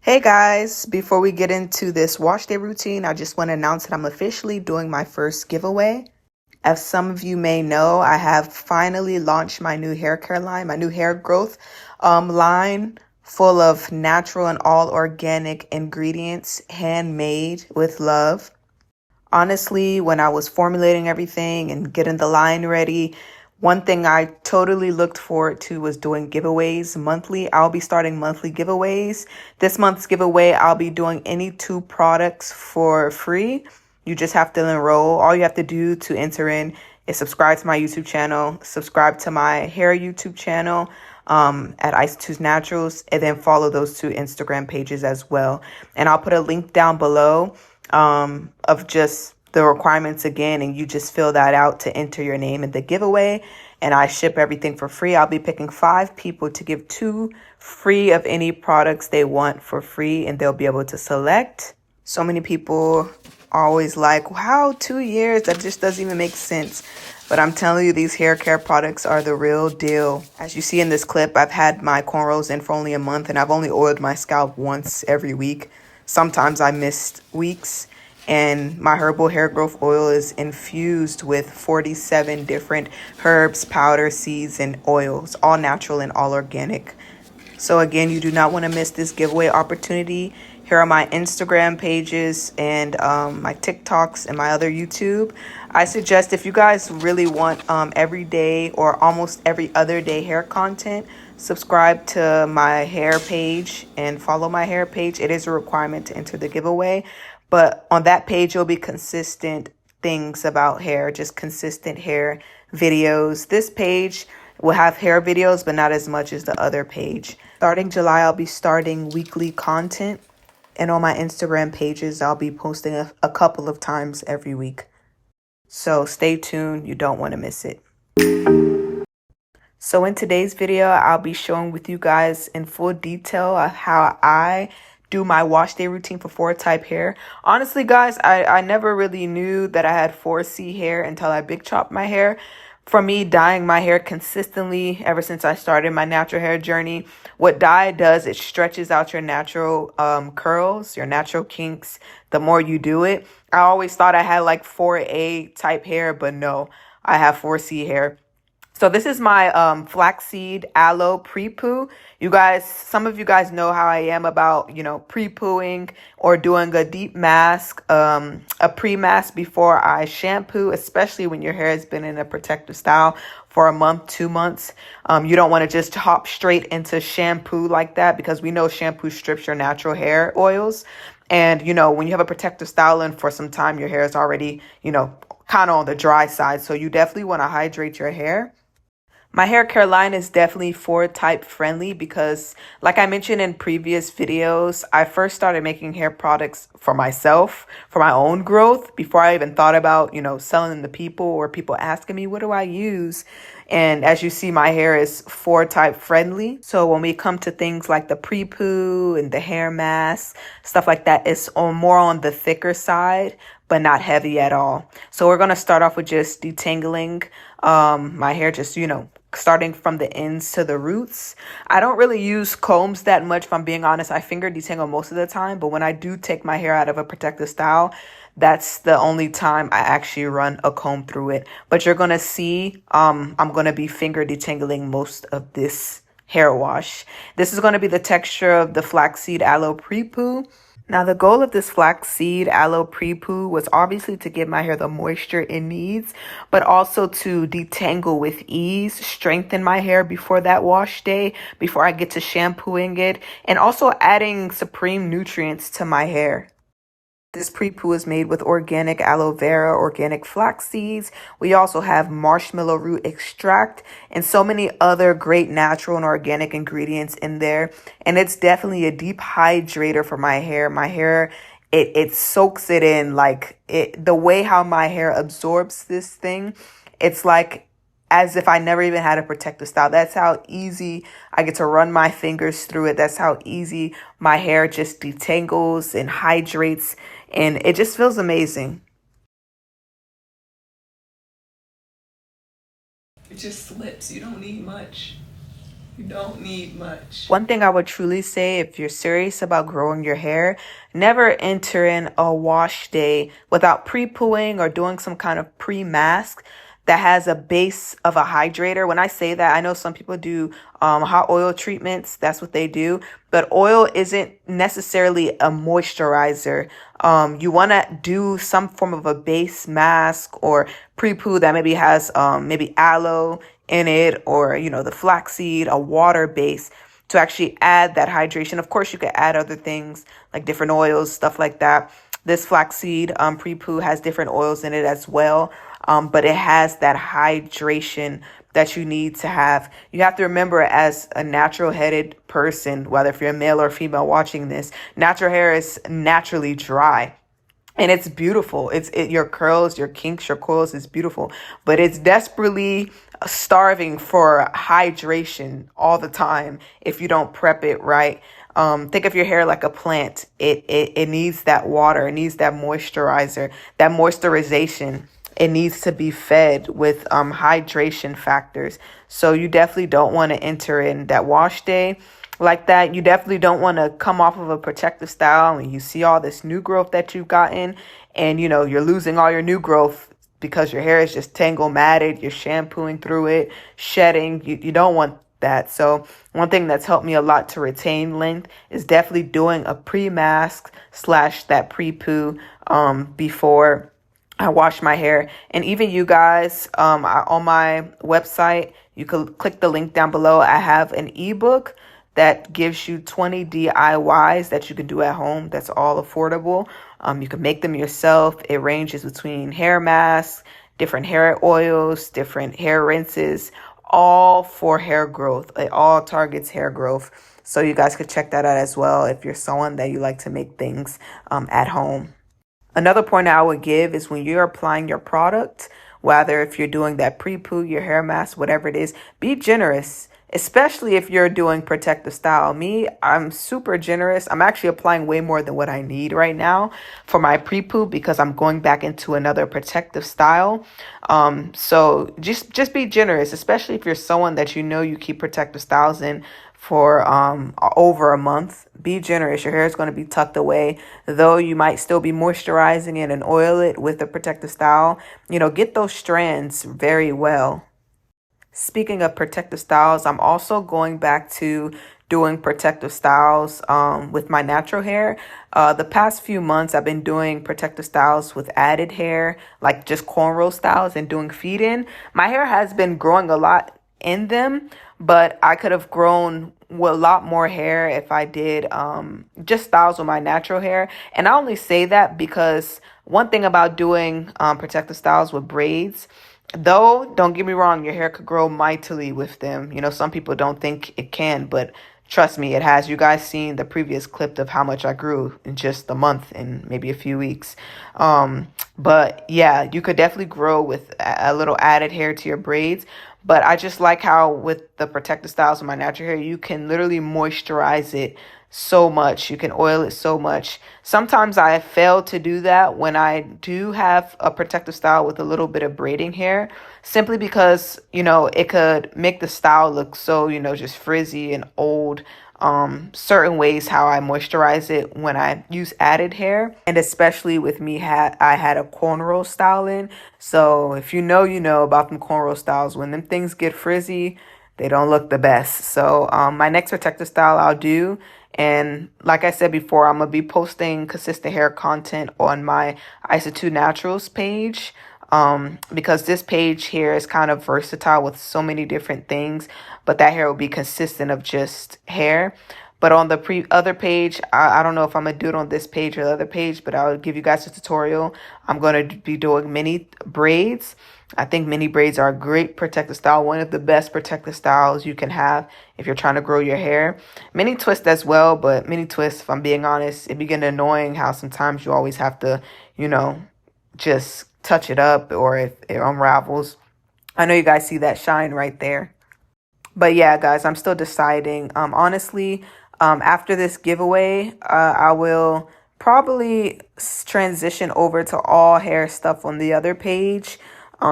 Hey guys, before we get into this wash day routine, I just want to announce that I'm officially doing my first giveaway. As some of you may know, I have finally launched my new hair care line, my new hair growth line full of natural and all organic ingredients, handmade with love. Honestly, when I was formulating everything and getting the line ready, one thing I totally looked forward to was doing giveaways monthly. I'll be starting monthly giveaways. This month's giveaway, I'll be doing any two products for free. You just have to enroll. All you have to do to enter in is subscribe to my YouTube channel, subscribe to my hair YouTube channel at Astous Naturals, and then follow those two Instagram pages as well. And I'll put a link down below of just the requirements again, and you just fill that out to enter your name in the giveaway, and I ship everything for free. I'll be picking 5 people to give 2 free of any products they want for free, and they'll be able to select. So many people are always like, wow, 2 years, that just doesn't even make sense. But I'm telling you, these hair care products are the real deal. As you see in this clip, I've had my cornrows in for only a month, and I've only oiled my scalp once every week. Sometimes I missed weeks, and my herbal hair growth oil is infused with 47 different herbs, powders, seeds, and oils, all natural and all organic. So again, you do not want to miss this giveaway opportunity. Here are my Instagram pages and my TikToks and my other YouTube. I suggest if you guys really want everyday or almost every other day hair content, subscribe to my hair page and follow my hair page. It is a requirement to enter the giveaway. But on that page, you'll be consistent things about hair, just consistent hair videos. This page will have hair videos, but not as much as the other page. Starting July, I'll be starting weekly content. And on my Instagram pages, I'll be posting a couple of times every week. So stay tuned. You don't want to miss it. So in today's video, I'll be showing with you guys in full detail of how I do my wash day routine for 4 type hair. Honestly, guys, I never really knew that I had 4C hair until I big chopped my hair. For me, dyeing my hair consistently ever since I started my natural hair journey, what dye does, it stretches out your natural curls, your natural kinks, the more you do it. I always thought I had like 4A type hair, but no, I have 4C hair. So this is my flaxseed aloe Prepoo. You guys, some of you guys know how I am about, pre-pooing or doing a deep mask, a pre-mask before I shampoo, especially when your hair has been in a protective style for a month, 2 months. You don't want to just hop straight into shampoo like that, because we know shampoo strips your natural hair oils. And, when you have a protective style in for some time, your hair is already, kind of on the dry side. So you definitely want to hydrate your hair. My hair care line is definitely 4 type friendly because, like I mentioned in previous videos, I first started making hair products for myself, for my own growth, before I even thought about, selling them to people or people asking me, what do I use? And as you see, my hair is 4 type friendly. So when we come to things like the Prepoo and the hair mask, stuff like that, it's more on the thicker side, but not heavy at all. So we're going to start off with just detangling my hair, just, starting from the ends to the roots. I don't really use combs that much, if I'm being honest. I finger detangle most of the time, but when I do take my hair out of a protective style, that's the only time I actually run a comb through it. But you're going to see I'm going to be finger detangling most of this hair wash. This is going to be the texture of the flaxseed aloe Prepoo. Now, the goal of this flaxseed aloe Prepoo was obviously to give my hair the moisture it needs, but also to detangle with ease, strengthen my hair before that wash day, before I get to shampooing it, and also adding supreme nutrients to my hair. This Prepoo is made with organic aloe vera, organic flax seeds. We also have marshmallow root extract and so many other great natural and organic ingredients in there. And it's definitely a deep hydrator for my hair. My hair, it soaks it in, like the way how my hair absorbs this thing. It's like as if I never even had a protective style. That's how easy I get to run my fingers through it. That's how easy my hair just detangles and hydrates. And it just feels amazing. It just slips. You don't need much. You don't need much. One thing I would truly say, if you're serious about growing your hair, never enter in a wash day without pre-pooing or doing some kind of pre-mask that has a base of a hydrator. When I say that, I know some people do hot oil treatments. That's what they do. But oil isn't necessarily a moisturizer. You want to do some form of a base mask or pre-poo that maybe has maybe aloe in it, or the flaxseed, a water base, to actually add that hydration. Of course, you could add other things like different oils, stuff like that. This flaxseed pre-poo has different oils in it as well, but it has that hydration that you need to have. You have to remember, as a natural headed person, whether if you're a male or female watching this, natural hair is naturally dry. And it's beautiful. Your curls, your kinks, your coils is beautiful, but it's desperately starving for hydration all the time if you don't prep it right. Think of your hair like a plant. It needs that water. It needs that moisturizer, that moisturization. It needs to be fed with hydration factors. So you definitely don't want to enter in that wash day like that. You definitely don't want to come off of a protective style and you see all this new growth that you've gotten, and you're losing all your new growth because your hair is just tangle matted. You're shampooing through it, shedding. You don't want that. So one thing that's helped me a lot to retain length is definitely doing a pre-mask / that pre-poo before I wash my hair. And even you guys, on my website, you could click the link down below. I have an ebook that gives you 20 DIYs that you can do at home. That's all affordable. You can make them yourself. It ranges between hair masks, different hair oils, different hair rinses, all for hair growth. It all targets hair growth. So you guys could check that out as well if you're someone that you like to make things at home. Another point I would give is when you're applying your product, whether if you're doing that pre-poo, your hair mask, whatever it is, be generous, especially if you're doing protective style. Me, I'm super generous. I'm actually applying way more than what I need right now for my pre-poo because I'm going back into another protective style. So just be generous, especially if you're someone that you keep protective styles in for over a month. Be generous. Your hair is going to be tucked away, though you might still be moisturizing it and oil it with the protective style. Get those strands very well. Speaking of protective styles, I'm also going back to doing protective styles with my natural hair. The past few months, I've been doing protective styles with added hair, like just cornrow styles, and doing feed in. My hair has been growing a lot in them, but I could have grown with a lot more hair if I did just styles with my natural hair. And I only say that because one thing about doing protective styles with braids, though, don't get me wrong, your hair could grow mightily with them. Some people don't think it can, but trust me, it has. You guys seen the previous clip of how much I grew in just a month and maybe a few weeks. But yeah, you could definitely grow with a little added hair to your braids. But I just like how with the protective styles of my natural hair, you can literally moisturize it so much. You can oil it so much. Sometimes I fail to do that when I do have a protective style with a little bit of braiding hair, simply because, it could make the style look so, just frizzy and old. Certain ways how I moisturize it when I use added hair, and especially with me, I had a cornrow style in. So if you know about them cornrow styles, when them things get frizzy, they don't look the best. So my next protective style I'll do, and like I said before, I'm gonna be posting consistent hair content on my Astous Naturals page. Because this page here is kind of versatile with so many different things, but that hair will be consistent of just hair. But on the other page, I don't know if I'm going to do it on this page or the other page, but I'll give you guys a tutorial. I'm going to be doing mini braids. I think mini braids are a great protective style, one of the best protective styles you can have if you're trying to grow your hair. Mini twist as well, but mini twist, if I'm being honest, it be getting annoying how sometimes you always have to, just touch it up, or if it unravels. I know you guys see that shine right there. But yeah, guys, I'm still deciding. Honestly, after this giveaway, I will probably transition over to all hair stuff on the other page,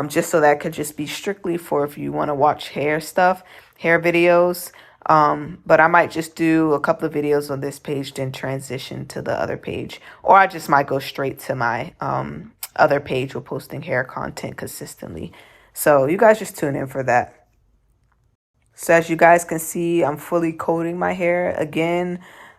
just so that could just be strictly for if you want to watch hair stuff, hair videos. But I might just do a couple of videos on this page, then transition to the other page. Or I just might go straight to my other page with posting hair content consistently. So you guys just tune in for that. So as you guys can see, I'm fully coating my hair. Again,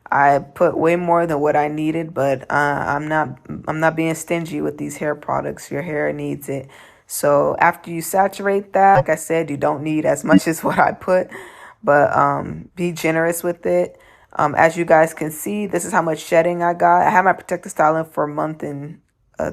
I put way more than what I needed, but I'm not being stingy with these hair products. Your hair needs it. So after you saturate that, like I said, you don't need as much as what I put, but be generous with it. As you guys can see, this is how much shedding I got. I had my protective style in for a month and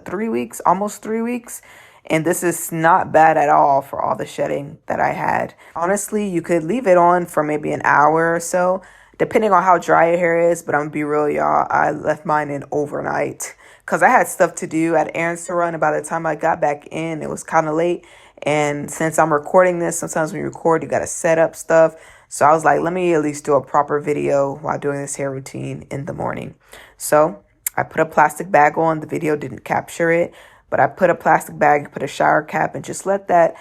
3 weeks, almost 3 weeks. And this is not bad at all for all the shedding that I had. Honestly, you could leave it on for maybe an hour or so, depending on how dry your hair is. But I'm gonna be real, y'all. I left mine in overnight because I had stuff to do, at errands to run. And by the time I got back in, it was kind of late. And since I'm recording this, sometimes when you record, you gotta set up stuff. So I was like, let me at least do a proper video while doing this hair routine in the morning. So I put a plastic bag on. The video didn't capture it, but I put a plastic bag, put a shower cap, and just let that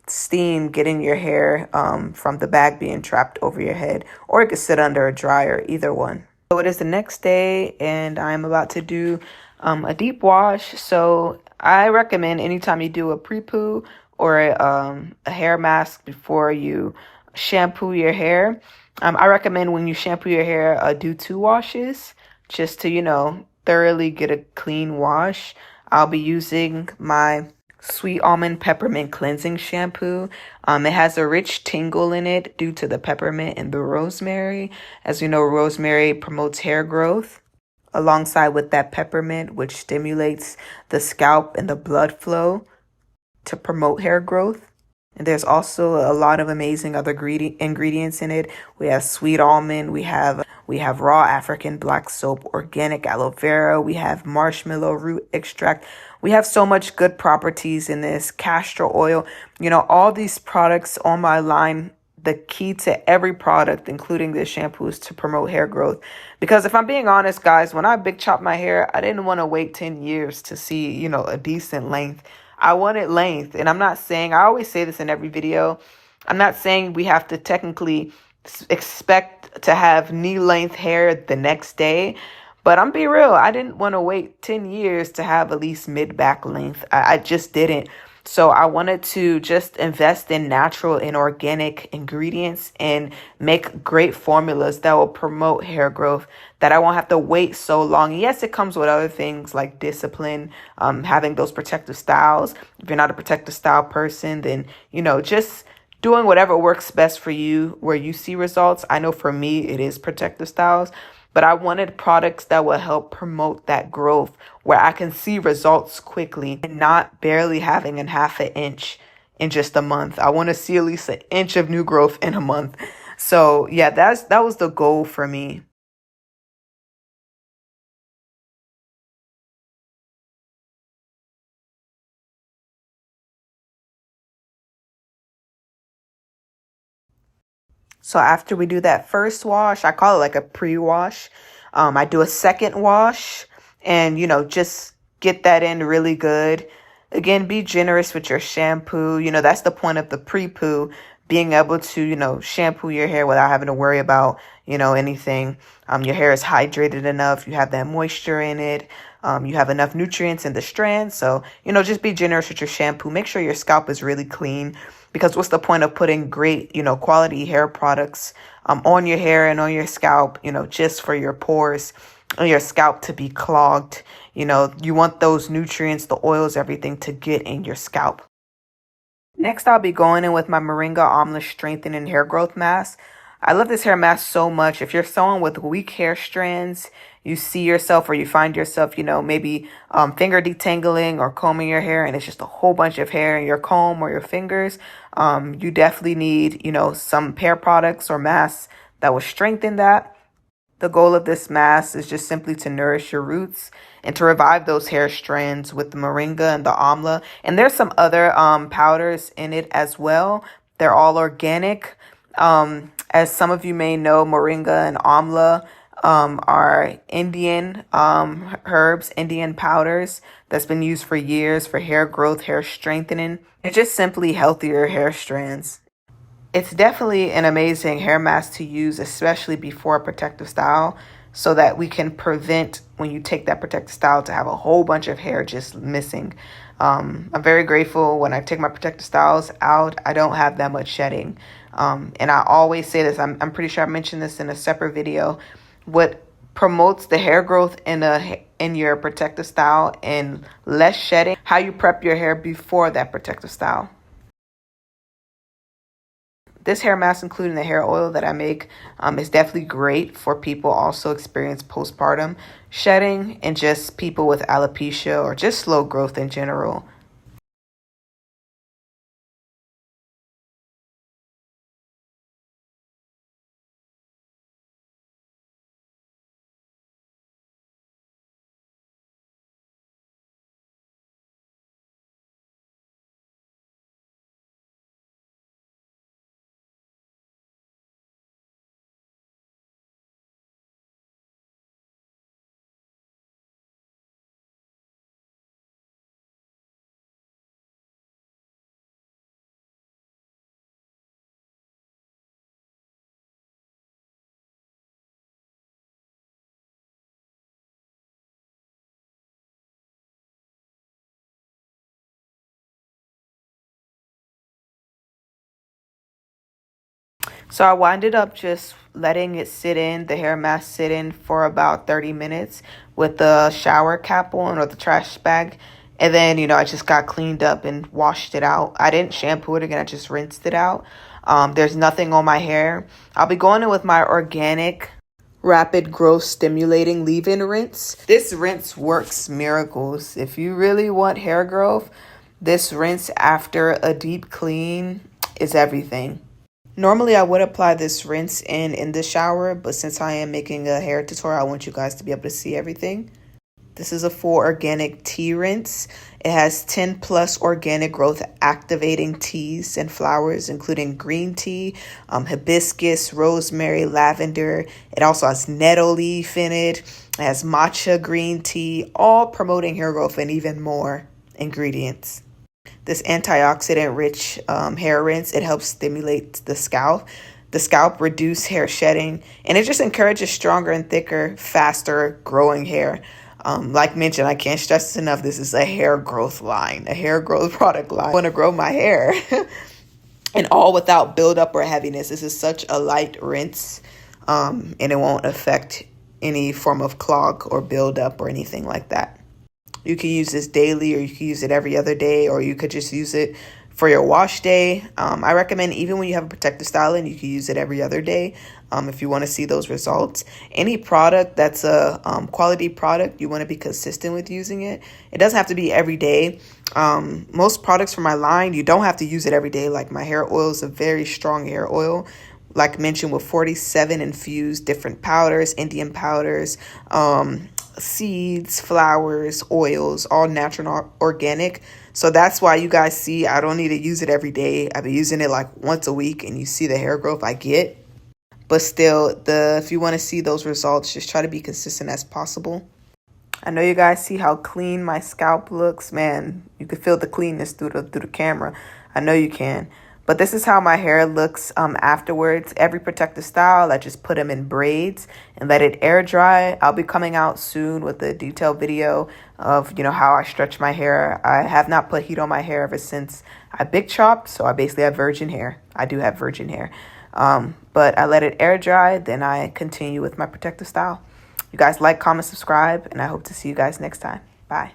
steam get in your hair from the bag being trapped over your head, or it could sit under a dryer, either one. So it is the next day, and I'm about to do a deep wash. So I recommend anytime you do a Prepoo or a hair mask before you shampoo your hair, I recommend when you shampoo your hair, do 2 washes just to, thoroughly get a clean wash. I'll be using my Sweet Almond Peppermint Cleansing Shampoo. It has a rich tingle in it due to the peppermint and the rosemary. As you know, rosemary promotes hair growth alongside with that peppermint, which stimulates the scalp and the blood flow to promote hair growth. And there's also a lot of amazing other ingredients in it. We have sweet almond, we have raw African black soap, organic aloe vera, we have marshmallow root extract. We have so much good properties in this. Castor oil, all these products on my line. The key to every product, including this shampoo, is to promote hair growth. Because if I'm being honest, guys, when I big chop my hair, I didn't want to wait 10 years to see, a decent length. I wanted length. And I'm not saying, I always say this in every video, I'm not saying we have to technically expect to have knee length hair the next day. But I'm be real, I didn't want to wait 10 years to have at least mid-back length. I just didn't. So I wanted to just invest in natural and organic ingredients and make great formulas that will promote hair growth, that I won't have to wait so long. Yes, it comes with other things like discipline, having those protective styles. If you're not a protective style person, then, just doing whatever works best for you, where you see results. I know for me, it is protective styles. But I wanted products that will help promote that growth, where I can see results quickly and not barely having a half an inch in just a month. I want to see at least an inch of new growth in a month. So yeah, that was the goal for me. So after we do that first wash, I call it like a pre-wash. I do a second wash and, just get that in really good. Again, be generous with your shampoo. That's the point of the Prepoo, being able to, shampoo your hair without having to worry about, anything. Your hair is hydrated enough. You have that moisture in it. You have enough nutrients in the strands. So, just be generous with your shampoo. Make sure your scalp is really clean, because what's the point of putting great, quality hair products on your hair and on your scalp, just for your pores and your scalp to be clogged. You want those nutrients, the oils, everything to get in your scalp. Next, I'll be going in with my Moringa Amla Strengthening Hair Growth Mask. I love this hair mask so much. If you're someone with weak hair strands, you see yourself or you find yourself, maybe finger detangling or combing your hair, and it's just a whole bunch of hair in your comb or your fingers, you definitely need, some hair products or masks that will strengthen that. The goal of this mask is just simply to nourish your roots and to revive those hair strands with the moringa and the amla. And there's some other powders in it as well. They're all organic. As some of you may know, moringa and amla are Indian herbs, Indian powders that's been used for years for hair growth, hair strengthening, and just simply healthier hair strands. It's definitely an amazing hair mask to use, especially before a protective style, so that we can prevent when you take that protective style to have a whole bunch of hair just missing. I'm very grateful when I take my protective styles out, I don't have that much shedding. And I always say this, I'm pretty sure I mentioned this in a separate video. What promotes the hair growth in your protective style and less shedding, how you prep your hair before that protective style. This hair mask, including the hair oil that I make, is definitely great for people also experience postpartum shedding and just people with alopecia or just slow growth in general. So I winded up just letting it sit in, the hair mask sit in for about 30 minutes with the shower cap on or the trash bag. And then, I just got cleaned up and washed it out. I didn't shampoo it again. I just rinsed it out. There's nothing on my hair. I'll be going in with my organic rapid growth stimulating leave-in rinse. This rinse works miracles. If you really want hair growth, this rinse after a deep clean is everything. Normally, I would apply this rinse in the shower, but since I am making a hair tutorial, I want you guys to be able to see everything. This is a full organic tea rinse. It has 10 plus organic growth activating teas and flowers, including green tea, hibiscus, rosemary, lavender. It also has nettle leaf in it. It has matcha green tea, all promoting hair growth and even more ingredients. This antioxidant-rich hair rinse, it helps stimulate the scalp. The scalp reduce hair shedding, and it just encourages stronger and thicker, faster growing hair. Like mentioned, I can't stress this enough. This is a hair growth line, a hair growth product line. I want to grow my hair, and all without buildup or heaviness. This is such a light rinse, and it won't affect any form of clog or buildup or anything like that. You can use this daily, or you can use it every other day, or you could just use it for your wash day. I recommend even when you have a protective styling, you can use it every other day if you want to see those results. Any product that's a quality product, you want to be consistent with using it. It doesn't have to be every day. Most products from my line, you don't have to use it every day. Like my hair oil is a very strong hair oil. Like mentioned, with 47 infused different powders, Indian powders, seeds, flowers, oils, all natural and organic. So that's why you guys see I don't need to use it every day. I've been using it like once a week, and you see the hair growth I get. But still, if you want to see those results, just try to be consistent as possible. I know you guys see how clean my scalp looks. Man, you can feel the cleanness through the camera. I know you can. But this is how my hair looks afterwards. Every protective style, I just put them in braids and let it air dry. I'll be coming out soon with a detailed video of, how I stretch my hair. I have not put heat on my hair ever since I big chopped. So I basically have virgin hair. I do have virgin hair. But I let it air dry. Then I continue with my protective style. You guys like, comment, subscribe, and I hope to see you guys next time. Bye.